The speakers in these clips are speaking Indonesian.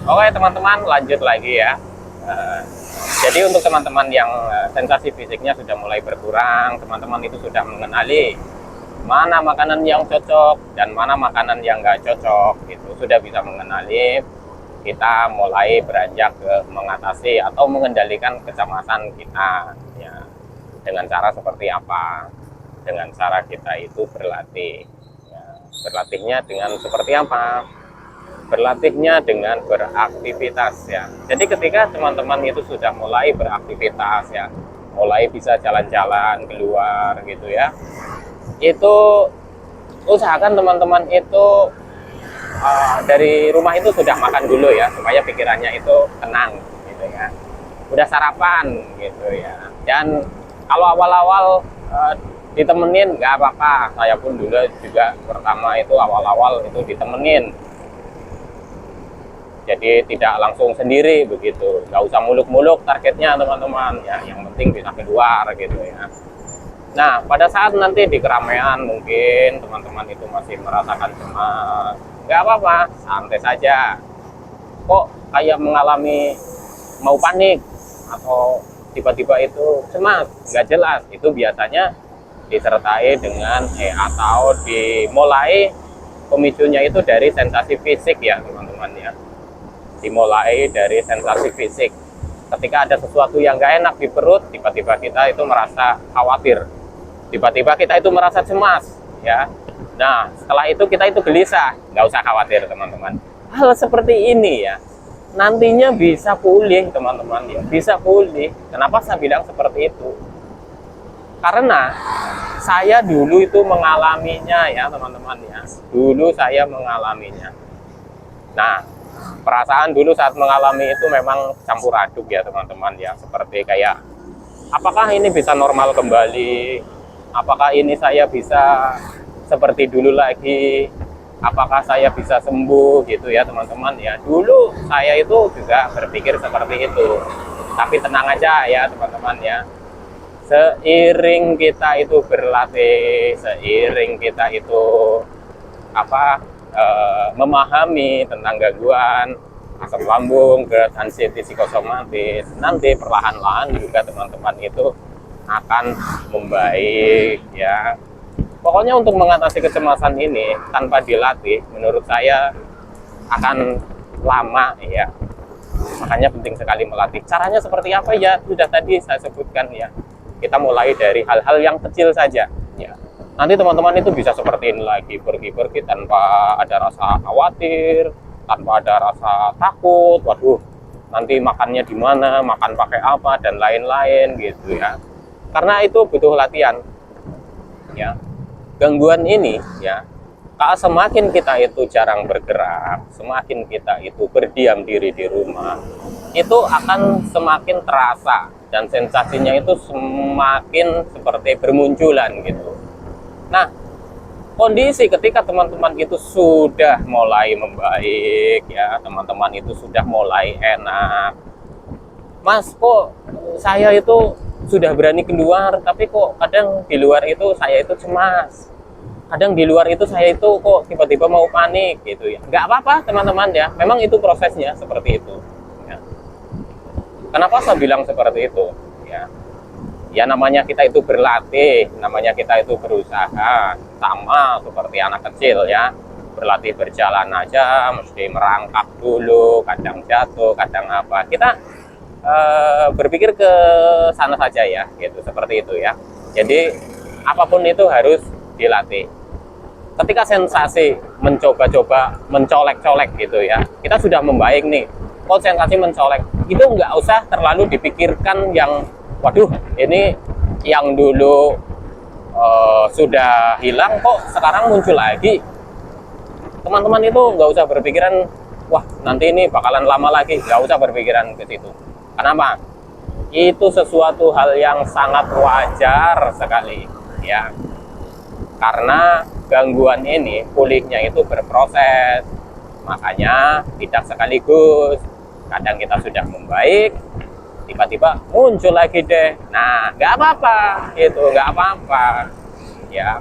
Oke teman-teman, lanjut lagi ya. Eh, jadi untuk teman-teman yang sensasi fisiknya sudah mulai berkurang, teman-teman itu sudah mengenali mana makanan yang cocok dan mana makanan yang nggak cocok, gitu sudah bisa mengenali. Kita mulai beranjak ke mengatasi atau mengendalikan kecemasan kita, ya, dengan cara seperti apa? Dengan cara kita itu berlatih. Ya, berlatihnya dengan seperti apa? Berlatihnya dengan beraktivitas ya. Jadi ketika teman-teman itu sudah mulai beraktivitas ya, mulai bisa jalan-jalan keluar gitu ya, itu usahakan teman-teman itu dari rumah itu sudah makan dulu ya, supaya pikirannya itu tenang gitu ya. Udah sarapan gitu ya. Dan kalau awal-awal ditemenin nggak apa-apa. Saya pun dulu juga pertama itu awal-awal itu ditemenin, jadi tidak langsung sendiri begitu, nggak usah muluk-muluk targetnya teman-teman ya, yang penting bisa keluar gitu ya. Nah pada saat nanti di keramaian mungkin teman-teman itu masih merasakan cemas, nggak apa-apa, santai saja. Kok kayak mengalami mau panik atau tiba-tiba itu cemas nggak jelas, itu biasanya disertai dengan atau dimulai pemicunya itu dari sensasi fisik ya teman-teman ya. Dimulai dari sensasi fisik. Ketika ada sesuatu yang gak enak di perut, tiba-tiba kita itu merasa khawatir, tiba-tiba kita itu merasa cemas ya. Nah setelah itu kita itu gelisah. Nggak usah khawatir teman-teman, hal seperti ini ya nantinya bisa pulih teman-teman ya, bisa pulih. Kenapa saya bilang seperti itu? Karena saya dulu itu mengalaminya ya teman-teman ya, dulu saya mengalaminya. Nah perasaan dulu saat mengalami itu memang campur aduk ya teman-teman ya, seperti kayak apakah ini bisa normal kembali, apakah ini saya bisa seperti dulu lagi, apakah saya bisa sembuh gitu ya teman-teman ya. Dulu saya itu juga berpikir seperti itu, tapi tenang aja ya teman-teman ya, seiring kita itu berlatih, seiring kita itu memahami tentang gangguan asam lambung, GERD, anxiety, psikosomatis, nanti perlahan-lahan juga teman-teman itu akan membaik ya. Pokoknya untuk mengatasi kecemasan ini tanpa dilatih, menurut saya akan lama ya. Makanya penting sekali melatih. Caranya seperti apa ya? Sudah tadi saya sebutkan ya. Kita mulai dari hal-hal yang kecil saja ya. Nanti teman-teman itu bisa seperti ini lagi, pergi-pergi tanpa ada rasa khawatir, tanpa ada rasa takut, waduh nanti makannya di mana, makan pakai apa, dan lain-lain gitu ya. Karena itu butuh latihan ya. Gangguan ini ya, kalau semakin kita itu jarang bergerak, semakin kita itu berdiam diri di rumah, itu akan semakin terasa dan sensasinya itu semakin seperti bermunculan gitu. Nah, kondisi ketika teman-teman itu sudah mulai membaik ya, teman-teman itu sudah mulai enak. Mas, kok saya itu sudah berani keluar, tapi kok kadang di luar itu saya itu cemas. Kadang di luar itu saya itu kok tiba-tiba mau panik gitu ya. Nggak apa-apa teman-teman ya, memang itu prosesnya seperti itu. Ya. Kenapa saya bilang seperti itu? Ya. Ya namanya kita itu berlatih, namanya kita itu berusaha, sama seperti anak kecil ya. Berlatih berjalan aja, mesti merangkak dulu, kadang jatuh, kadang apa. Kita berpikir ke sana saja ya, gitu, seperti itu ya. Jadi apapun itu harus dilatih. Ketika sensasi mencoba-coba, mencolek-colek gitu ya, kita sudah membaik nih. Kok sensasi mencolek, itu nggak usah terlalu dipikirkan yang waduh ini yang dulu sudah hilang kok sekarang muncul lagi. Teman-teman itu nggak usah berpikiran wah nanti ini bakalan lama lagi, nggak usah berpikiran ke situ. Kenapa? Itu sesuatu hal yang sangat wajar sekali ya, karena gangguan ini pulihnya itu berproses, makanya tidak sekaligus. Kadang kita sudah membaik, tiba-tiba muncul lagi deh. Nah, nggak apa-apa, itu nggak apa-apa ya.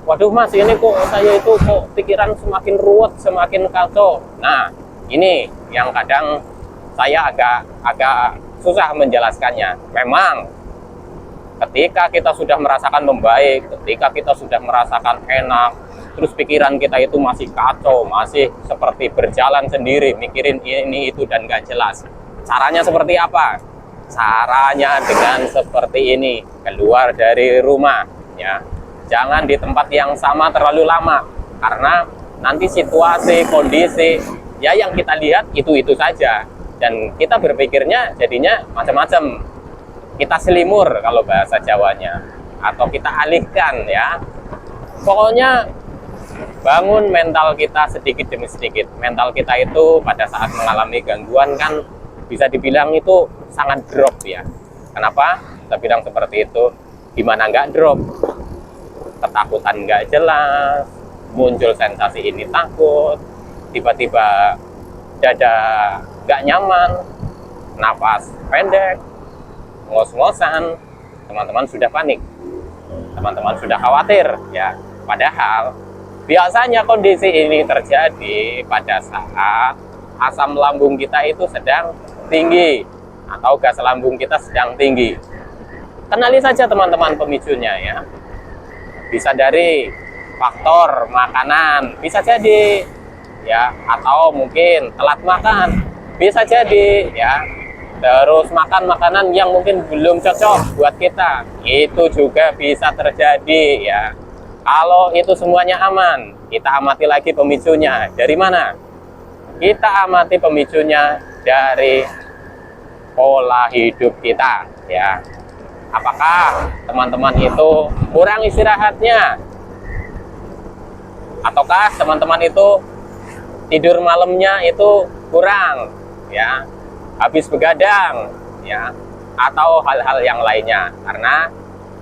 Waduh mas, ini kok saya itu kok pikiran semakin ruwet, semakin kacau. Nah, Ini yang kadang saya agak susah menjelaskannya. Memang ketika kita sudah merasakan membaik, ketika kita sudah merasakan enak, terus pikiran kita itu masih kacau, masih seperti berjalan sendiri, mikirin ini itu dan gak jelas. Caranya seperti apa? Caranya dengan seperti ini, keluar dari rumah, ya. Jangan di tempat yang sama terlalu lama, karena nanti situasi, kondisi, ya yang kita lihat itu saja, dan kita berpikirnya jadinya macam-macam. Kita selimur kalau bahasa Jawanya, atau kita alihkan, ya. Pokoknya bangun mental kita sedikit demi sedikit. Mental kita itu pada saat mengalami gangguan kan bisa dibilang itu sangat drop, ya. Kenapa kita bilang seperti itu? Gimana nggak drop? Ketakutan nggak jelas, muncul sensasi ini takut, tiba-tiba dada nggak nyaman, napas pendek, ngos-ngosan, teman-teman sudah panik, teman-teman sudah khawatir, ya. Padahal biasanya kondisi ini terjadi pada saat asam lambung kita itu sedang tinggi atau gas lambung kita sedang tinggi. Kenali saja teman-teman pemicunya, ya. Bisa dari faktor makanan, bisa jadi, ya, atau mungkin telat makan, bisa jadi, ya. Terus makan makanan yang mungkin belum cocok buat kita, itu juga bisa terjadi, ya. Kalau itu semuanya aman, kita amati lagi pemicunya. Dari mana? Kita amati pemicunya dari pola hidup kita, ya. Apakah teman-teman itu kurang istirahatnya? Ataukah teman-teman itu tidur malamnya itu kurang, ya? Habis begadang, ya, atau hal-hal yang lainnya? Karena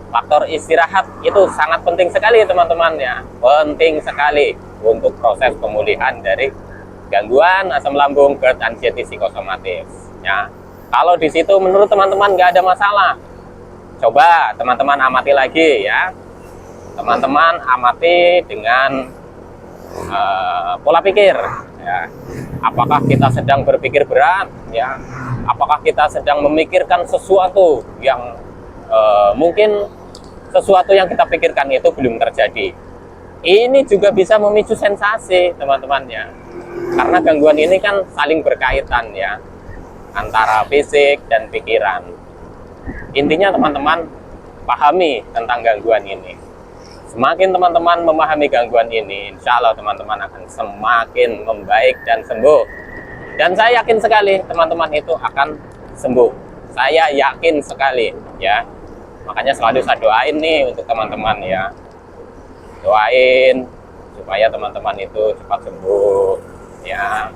faktor istirahat itu sangat penting sekali, teman-teman, ya. Penting sekali untuk proses pemulihan dari gangguan asam lambung, GERD, anxiety, psikosomatis, ya. Kalau di situ menurut teman-teman nggak ada masalah, coba teman-teman amati lagi, ya. Teman-teman amati dengan pola pikir, ya. Apakah kita sedang berpikir berat, ya? Apakah kita sedang memikirkan sesuatu yang mungkin sesuatu yang kita pikirkan itu belum terjadi? Ini juga bisa memicu sensasi, teman-teman, ya. Karena gangguan ini kan saling berkaitan, ya, antara fisik dan pikiran. Intinya teman-teman pahami tentang gangguan ini. Semakin teman-teman memahami gangguan ini, insya Allah teman-teman akan semakin membaik dan sembuh. Dan saya yakin sekali teman-teman itu akan sembuh. Saya yakin sekali, ya. Makanya selalu saya doain nih untuk teman-teman, ya. Doain supaya teman-teman itu cepat sembuh, ya.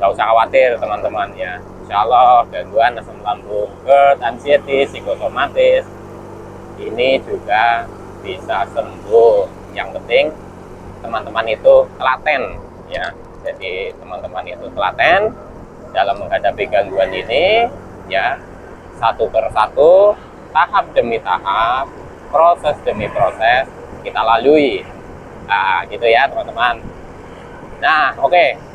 Gak usah khawatir teman-teman, ya. Insya Allah gangguan asam lambung, GERD, anxiety, psikosomatis ini juga bisa sembuh. Yang penting teman-teman itu telaten, ya. Jadi teman-teman itu telaten dalam menghadapi gangguan ini, ya. Satu persatu, tahap demi tahap, proses demi proses kita lalui. Nah, gitu ya teman-teman. Nah, oke.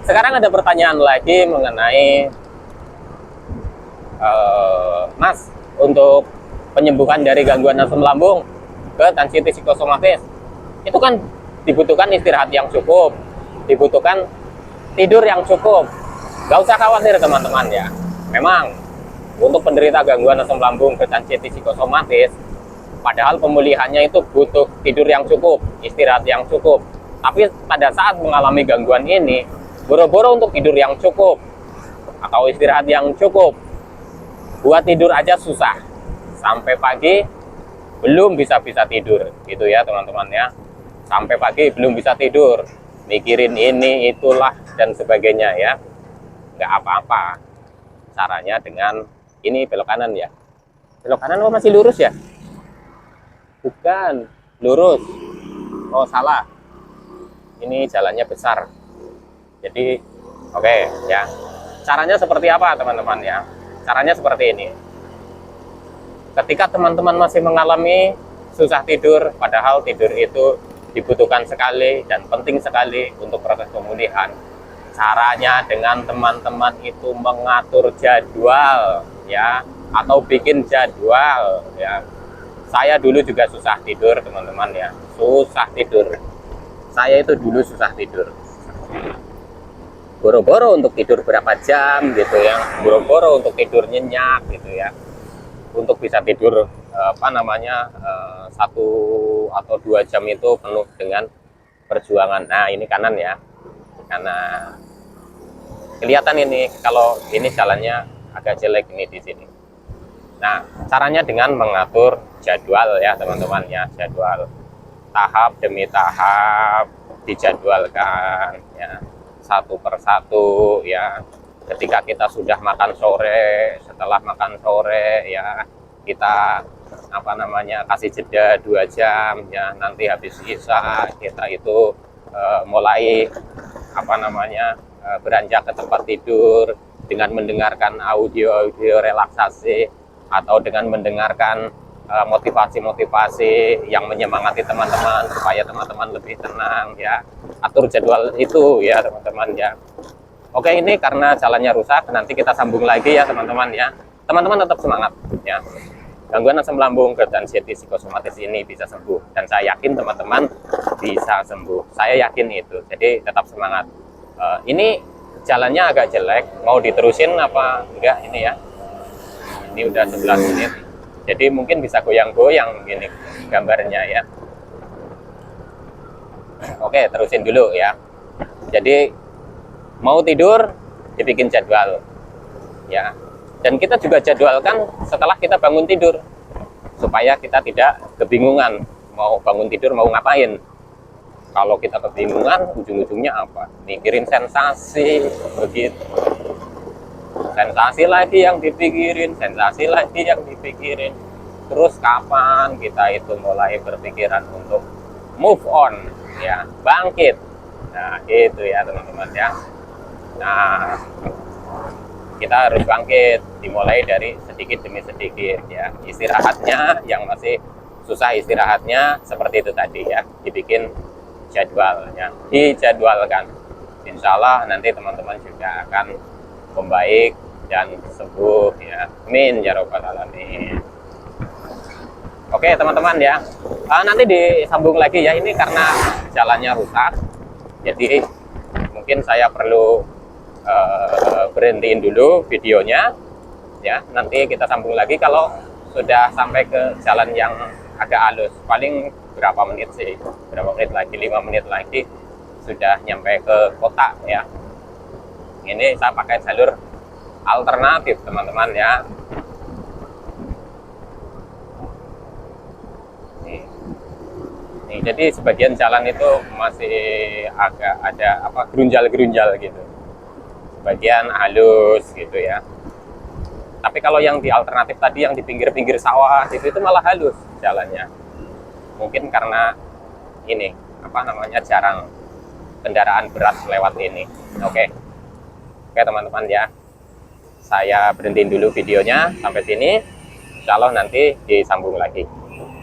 Sekarang ada pertanyaan lagi mengenai Mas, untuk penyembuhan dari gangguan asam lambung, GERD, anxiety, psikosomatis, itu kan dibutuhkan istirahat yang cukup, dibutuhkan tidur yang cukup. Gak usah khawatir teman-teman, ya. Memang untuk penderita gangguan asam lambung, GERD, anxiety, psikosomatis, padahal pemulihannya itu butuh tidur yang cukup, istirahat yang cukup. Tapi pada saat mengalami gangguan ini, boro-boro untuk tidur yang cukup atau istirahat yang cukup, buat tidur aja susah, sampai pagi belum bisa tidur, gitu ya teman-teman, ya. Sampai pagi belum bisa tidur, mikirin ini itulah dan sebagainya, ya. Nggak apa-apa. Caranya dengan ini, belok kanan, ya. Belok kanan, oh masih lurus, ya? Bukan lurus, oh salah, ini jalannya besar. Jadi, oke, ya. Caranya seperti apa, teman-teman, ya? Caranya seperti ini. Ketika teman-teman masih mengalami susah tidur, padahal tidur itu dibutuhkan sekali dan penting sekali untuk proses pemulihan. caranya dengan teman-teman itu mengatur jadwal ya, atau bikin jadwal ya. Saya dulu juga susah tidur teman-teman ya, susah tidur. Saya itu dulu susah tidur, boro-boro untuk tidur berapa jam gitu ya, boro-boro untuk tidur nyenyak gitu ya, untuk bisa tidur apa namanya 1 atau 2 jam itu penuh dengan perjuangan. Nah ini kanan ya, karena kelihatan ini kalau ini jalannya agak jelek ini di sini. Nah caranya dengan mengatur jadwal ya teman-teman ya, jadwal tahap demi tahap dijadwalkan ya, satu persatu ya. Ketika kita sudah makan sore, setelah makan sore ya kita apa namanya kasih jeda 2 jam ya, nanti habis isya kita itu mulai apa namanya beranjak ke tempat tidur dengan mendengarkan audio-audio relaksasi atau dengan mendengarkan motivasi-motivasi yang menyemangati teman-teman supaya teman-teman lebih tenang ya. Atur jadwal itu ya teman-teman ya. Oke, ini karena jalannya rusak, nanti kita sambung lagi ya teman-teman ya. Teman-teman tetap semangat ya. Gangguan asam lambung, GERD, anxiety, psikosomatis ini bisa sembuh, dan saya yakin teman-teman bisa sembuh. Saya yakin itu. Jadi tetap semangat. Ini jalannya agak jelek, mau diterusin apa enggak ini ya? Ini udah 11 menit. Jadi mungkin bisa goyang-goyang gini gambarnya ya. Oke, terusin dulu ya. Jadi mau tidur dibikin jadwal ya, dan kita juga jadwalkan setelah kita bangun tidur supaya kita tidak kebingungan mau bangun tidur mau ngapain. Kalau kita kebingungan ujung-ujungnya apa? Mikirin sensasi begitu, sensasi lagi yang dipikirin, sensasi lagi yang dipikirin. Terus kapan kita itu mulai berpikiran untuk move on ya, bangkit. Nah itu ya teman-teman ya. Nah kita harus bangkit, dimulai dari sedikit demi sedikit ya. Istirahatnya yang masih susah istirahatnya seperti itu tadi ya, dibikin jadwalnya, dijadwalkan. Insya Allah nanti teman-teman juga akan membaik dan sembuh ya. Amin ya robbal alamin. Oke teman-teman ya, nanti disambung lagi ya. Ini karena jalannya rusak, jadi mungkin saya perlu berhentiin dulu videonya ya. Nanti kita sambung lagi kalau sudah sampai ke jalan yang agak halus. Paling berapa menit sih, berapa menit lagi, 5 menit lagi sudah nyampe ke kota ya. Ini saya pakai jalur alternatif teman-teman ya. Nih, jadi sebagian jalan itu masih agak ada apa gerunjal-gerunjal gitu, bagian halus gitu ya. Tapi kalau yang di alternatif tadi yang di pinggir-pinggir sawah itu malah halus jalannya. Mungkin karena ini apa namanya jarang kendaraan berat lewat ini. Oke teman-teman ya, saya berhentiin dulu videonya sampai sini. Insya Allah nanti disambung lagi.